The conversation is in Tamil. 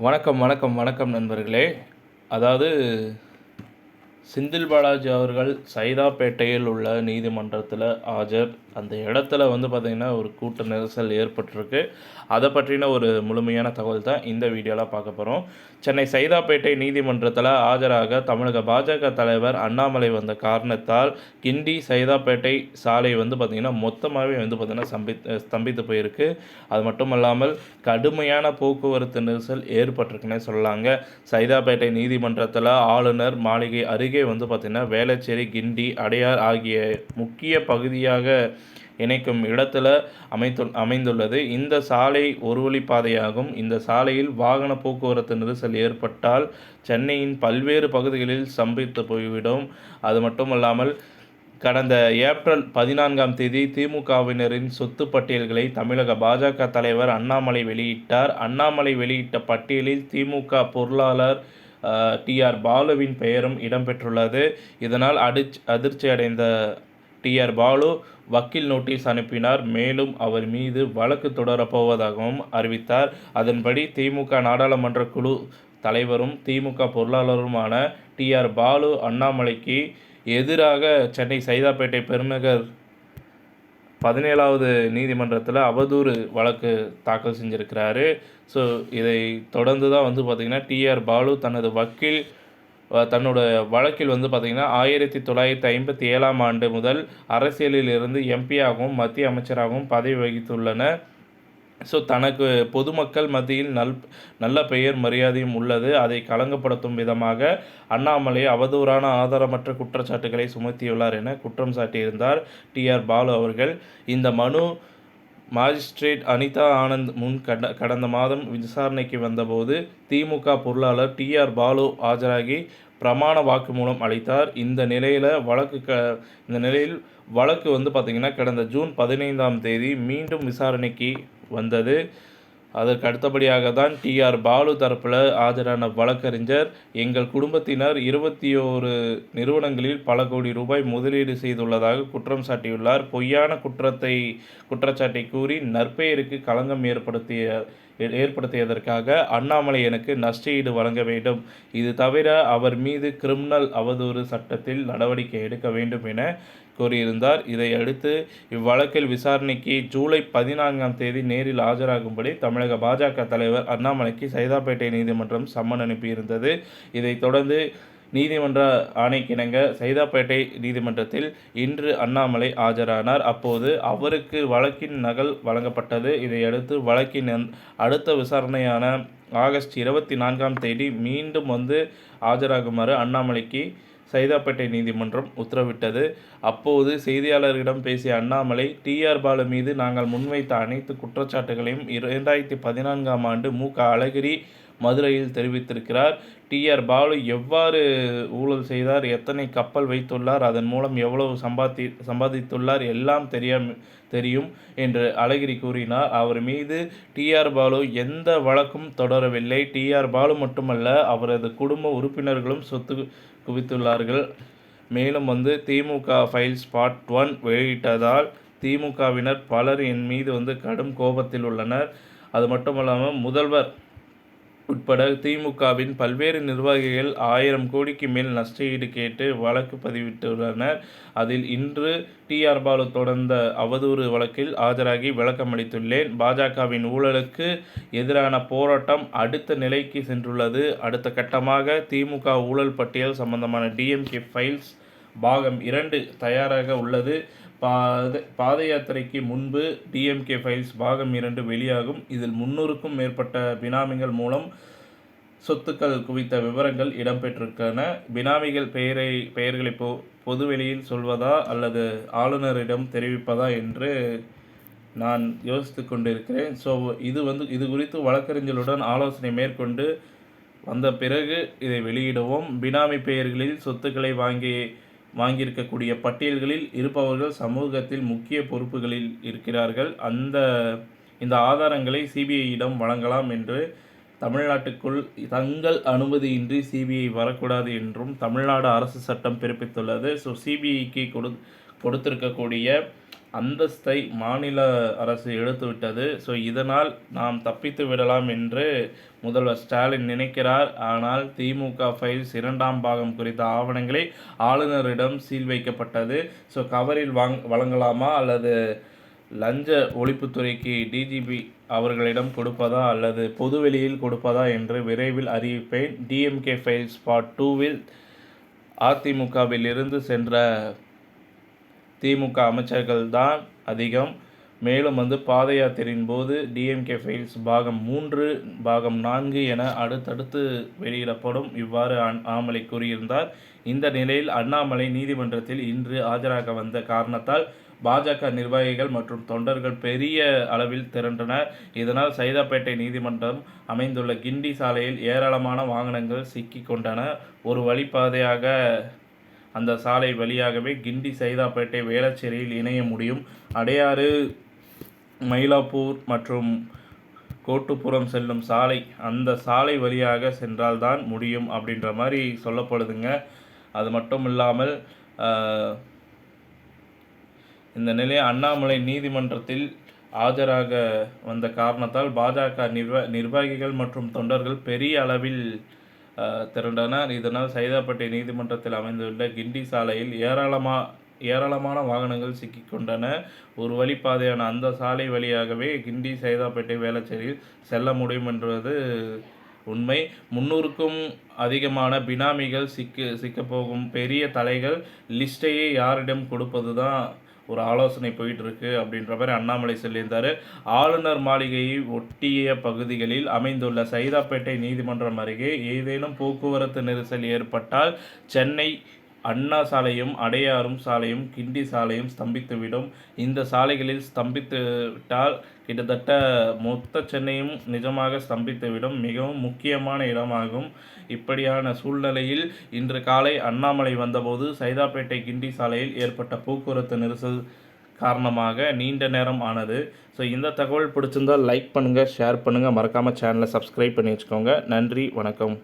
வணக்கம் வணக்கம் வணக்கம் நண்பர்களே. அதாவது செந்தில் பாலாஜி அவர்கள் சைதாப்பேட்டையில் உள்ள நீதிமன்றத்தில் ஆஜர். அந்த இடத்துல பார்த்திங்கன்னா ஒரு கூட்ட நெரிசல் ஏற்பட்டிருக்கு. அதை பற்றின ஒரு முழுமையான தகவல் தான் இந்த வீடியோவில் பார்க்க போகிறோம். சென்னை சைதாப்பேட்டை நீதிமன்றத்தில் ஆஜராக தமிழக பாஜக தலைவர் அண்ணாமலை வந்த காரணத்தால் கிண்டி சைதாப்பேட்டை சாலை பார்த்திங்கன்னா மொத்தமாகவே பார்த்திங்கன்னா ஸ்தம்பித்து போயிருக்கு. அது மட்டும் இல்லாமல் கடுமையான போக்குவரத்து நெரிசல் ஏற்பட்டிருக்குன்னே சொல்லலாங்க. சைதாப்பேட்டை நீதிமன்றத்தில் ஆளுநர் மாளிகை அருகே பார்த்திங்கன்னா வேளச்சேரி, கிண்டி, அடையார் ஆகிய முக்கிய பகுதியாக இணைக்கும் இடத்துல அமைந்துள்ளது. இந்த சாலை ஒரு வழிப்பாதையாகும். இந்த சாலையில் வாகன போக்குவரத்து நெரிசல் ஏற்பட்டால் சென்னையின் பல்வேறு பகுதிகளில் ஸ்தம்பித்து போய்விடும். அது மட்டுமல்லாமல் கடந்த ஏப்ரல் 14ஆம் தேதி திமுகவினரின் சொத்து பட்டியல்களை தமிழக பாஜக தலைவர் அண்ணாமலை வெளியிட்டார். அண்ணாமலை வெளியிட்ட பட்டியலில் திமுக பொருளாளர் டிஆர் பாலுவின் பெயரும் இடம்பெற்றுள்ளது. இதனால் அதிர்ச்சி அடைந்த டிஆர் பாலு வக்கீல் நோட்டீஸ் அனுப்பினார். மேலும் அவர் மீது வழக்கு தொடரப்போவதாகவும் அறிவித்தார். அதன்படி திமுக நாடாளுமன்ற குழு தலைவரும் திமுக பொருளாளருமான டிஆர் பாலு அண்ணாமலைக்கு எதிராக சென்னை சைதாப்பேட்டை பெருநகர் 17வது நீதிமன்றத்தில் அவதூறு வழக்கு தாக்கல் செஞ்சுருக்கிறாரு. ஸோ இதை தொடர்ந்து தான் பார்த்திங்கன்னா டிஆர் பாலு தன்னோட வழக்கில் பார்த்திங்கன்னா 1957ஆம் ஆண்டு முதல் அரசியலில் இருந்து எம்பியாகவும் மத்திய அமைச்சராகவும் பதவி வகித்துள்ளனர். ஸோ தனக்கு பொதுமக்கள் மத்தியில் நல்ல பெயர் மரியாதையும் உள்ளது. அதை களங்கப்படுத்தும் விதமாக அண்ணாமலை அவதூறான ஆதாரமற்ற குற்றச்சாட்டுகளை சுமத்தியுள்ளார் என குற்றம் சாட்டியிருந்தார் டிஆர் பாலு அவர்கள். இந்த மனு மாஜிஸ்ட்ரேட் அனிதா ஆனந்த் முன் கடந்த மாதம் விசாரணைக்கு வந்தபோது திமுக பொருளாளர் டிஆர் பாலு ஆஜராகி பிரமாண வாக்குமூலம் அளித்தார். இந்த நிலையில் வழக்கு பார்த்திங்கன்னா கடந்த ஜூன் 15ஆம் தேதி மீண்டும் விசாரணைக்கு வந்தது. அதற்கு அடுத்தபடியாக தான் டிஆர் பாலு தரப்பில் ஆஜரான வழக்கறிஞர், எங்கள் குடும்பத்தினர் 21 நிறுவனங்களில் பல கோடி ரூபாய் முதலீடு செய்துள்ளதாக குற்றம் சாட்டியுள்ளார். பொய்யான குற்றச்சாட்டை கூறி நற்பெயருக்கு களங்கம் ஏற்படுத்தியதற்காக அண்ணாமலை எனக்கு நஷ்டஈடு வழங்க வேண்டும். இது தவிர அவர் மீது கிரிமினல் அவதூறு சட்டத்தில் நடவடிக்கை எடுக்க வேண்டும் என கோரியிருந்தார். இதையடுத்து இவ்வழக்கில் விசாரணைக்கு ஜூலை 14ஆம் தேதி நேரில் ஆஜராகும்படி தமிழக பாஜக தலைவர் அண்ணாமலைக்கு சைதாப்பேட்டை நீதிமன்றம் சம்மன் அனுப்பியிருந்தது. இதைத் தொடர்ந்து நீதிமன்ற ஆணைக்கிணங்க சைதாப்பேட்டை நீதிமன்றத்தில் இன்று அண்ணாமலை ஆஜரானார். அப்போது அவருக்கு வழக்கின் நகல் வழங்கப்பட்டது. இதையடுத்து வழக்கின் அடுத்த விசாரணையான ஆகஸ்ட் 24ஆம் தேதி மீண்டும் ஆஜராகுமாறு அண்ணாமலைக்கு சைதாப்பேட்டை நீதிமன்றம் உத்தரவிட்டது. அப்போது செய்தியாளர்களிடம் பேசிய அண்ணாமலை, டிஆர் பாலு மீது நாங்கள் முன்வைத்த அனைத்து குற்றச்சாட்டுகளையும் 2014ஆம் ஆண்டு மு.க. அழகிரி மதுரையில் தெரிவித்திருக்கிறார். டிஆர் பாலு எவ்வாறு ஊழல் செய்தார், எத்தனை கப்பல் வைத்துள்ளார், அதன் மூலம் எவ்வளவு சம்பாதித்துள்ளார் எல்லாம் தெரியும் என்று அழகிரி கூறினார். அவர் மீது டிஆர் பாலு எந்த வழக்கும் தொடரவில்லை. டிஆர் பாலு மட்டுமல்ல, அவரது குடும்ப உறுப்பினர்களும் சொத்து குவித்துள்ளார்கள். மேலும் திமுக ஃபைல்ஸ் பார்ட் 1 வெளியிட்டதால் திமுகவினர் பலர் என் மீது கடும் கோபத்தில் உள்ளனர். அது மட்டுமல்லாமல் முதல்வர் உட்பட திமுகவின் பல்வேறு நிர்வாகிகள் 1000 கோடிக்கு மேல் நஷ்டஈடு கேட்டு வழக்கு பதிவிட்டுள்ளனர். அதில் இன்று டிஆர் பாலு தொடர்ந்த அவதூறு வழக்கில் ஆஜராகி விளக்கமளித்துள்ளேன். பாஜகவின் ஊழலுக்கு எதிரான போராட்டம் அடுத்த நிலைக்கு சென்றுள்ளது. அடுத்த கட்டமாக திமுக ஊழல் பட்டியல் சம்பந்தமான டிஎம்கே ஃபைல்ஸ் பாகம் 2 தயாராக உள்ளது. பாத யாத்திரைக்கு முன்பு டிஎம்கே ஃபைல்ஸ் பாகம் 2 வெளியாகும். இதில் 300க்கும் மேற்பட்ட பினாமிகள் மூலம் சொத்துக்கள் குவித்த விவரங்கள் இடம்பெற்றிருக்கின்றன. பினாமிகள் பெயர்களை பொதுவெளியில் சொல்வதா அல்லது ஆளுநரிடம் தெரிவிப்பதா என்று நான் யோசித்து கொண்டிருக்கிறேன். ஸோ இது குறித்து வழக்கறிஞர்களுடன் ஆலோசனை மேற்கொண்டு வந்த பிறகு இதை வெளியிடுவோம். பினாமி பெயர்களில் சொத்துக்களை வாங்கியிருக்கக்கூடிய பட்டியல்களில் இருப்பவர்கள் சமூகத்தில் முக்கிய பொறுப்புகளில் இருக்கிறார்கள். இந்த ஆதாரங்களை சிபிஐயிடம் வழங்கலாம் என்று தமிழ்நாட்டுக்குள் தங்கள் அனுமதியின்றி சிபிஐ வரக்கூடாது என்றும் தமிழ்நாடு அரசு சட்டம் பிறப்பித்துள்ளது. ஸோ சிபிஐக்கு கொடுத்திருக்கக்கூடிய அந்தஸ்தை மாநில அரசு எடுத்துவிட்டது. ஸோ இதனால் நாம் தப்பித்து விடலாம் என்று முதல்வர் ஸ்டாலின் நினைக்கிறார். ஆனால் திமுக ஃபைல்ஸ் 2ஆம் பாகம் குறித்த ஆவணங்களை ஆளுநரிடம் சீல் வைக்கப்பட்டது. ஸோ கவரில் வழங்கலாமா அல்லது லஞ்ச ஒழிப்புத்துறைக்கு டிஜிபி அவர்களிடம் கொடுப்பதா அல்லது பொதுவெளியில் கொடுப்பதா என்று விரைவில் அறிவிப்பேன். டிஎம்கே ஃபைல்ஸ் பார்ட் 2வில் அதிமுகவில் இருந்து சென்ற திமுக அமைச்சர்கள் தான் அதிகம். மேலும் பாத யாத்திரையின் போது டிஎம்கே ஃபைல்ஸ் பாகம் 3, பாகம் 4 என அடுத்தடுத்து வெளியிடப்படும். இவ்வாறு அண்ணாமலை கூறியிருந்தார். இந்த நிலையில் அண்ணாமலை நீதிமன்றத்தில் இன்று ஆஜராக வந்த காரணத்தால் பாஜக நிர்வாகிகள் மற்றும் தொண்டர்கள் பெரிய அளவில் திரண்டனர். இதனால் சைதாப்பேட்டை நீதிமன்றம் அமைந்துள்ள கிண்டி சாலையில் ஏராளமான வாகனங்கள் சிக்கிக் கொண்டன. ஒரு வழிப்பாதையாக அந்த சாலை வழியாகவே கிண்டி சைதாப்பேட்டை வேளச்சேரியில் இணைய முடியும். அடையாறு, மயிலாப்பூர் மற்றும் கோட்டுப்புறம் செல்லும் சாலை அந்த சாலை வழியாக சென்றால்தான் முடியும் அப்படின்ற மாதிரி சொல்லப்படுதுங்க. அது மட்டும் இல்லாமல் இந்த நிலையில் அண்ணாமலை நீதிமன்றத்தில் ஆஜராக வந்த காரணத்தால் பாஜக நிர்வாகிகள் மற்றும் தொண்டர்கள் பெரிய அளவில் திரண்டனர். இதனால் சைதாப்பேட்டை நீதிமன்றத்தில் அமைந்துள்ள கிண்டி சாலையில் ஏராளமான வாகனங்கள் சிக்கிக்கொண்டன. ஒரு வழிப்பாதையான அந்த சாலை வழியாகவே கிண்டி சைதாப்பேட்டை வேளச்சேரியில் செல்ல முடியும் என்பது உண்மை. 300க்கும் அதிகமான பினாமிகள் சிக்கப்போகும் பெரிய தலைகள் லிஸ்ட்டையே யாரிடம் கொடுப்பது தான் ஒரு ஆலோசனை போயிட்டுருக்கு அப்படின்ற மாதிரி அண்ணாமலை சொல்லியிருந்தார். ஆளுநர் மாளிகையை ஒட்டிய பகுதிகளில் அமைந்துள்ள சைதாப்பேட்டை நீதிமன்றம் அருகே ஏதேனும் போக்குவரத்து நெரிசல் ஏற்பட்டால் சென்னை அண்ணா சாலையும் அடையாறும் சாலையும் கிண்டி சாலையும் ஸ்தம்பித்துவிடும். இந்த சாலைகளில் ஸ்தம்பித்துவிட்டால் கிட்டத்தட்ட மொத்த சென்னையும் நிஜமாக ஸ்தம்பித்துவிடும். மிகவும் முக்கியமான இடமாகும். இப்படியான சூழ்நிலையில் இன்று காலை அண்ணாமலை வந்தபோது சைதாப்பேட்டை கிண்டி சாலையில் ஏற்பட்ட போக்குவரத்து நெரிசல் காரணமாக நீண்ட நேரம் ஆனது. ஸோ இந்த தகவல் பிடிச்சிருந்தால் லைக் பண்ணுங்கள், ஷேர் பண்ணுங்கள், மறக்காமல் சேனலை சப்ஸ்கிரைப் பண்ணி வச்சுக்கோங்க. நன்றி, வணக்கம்.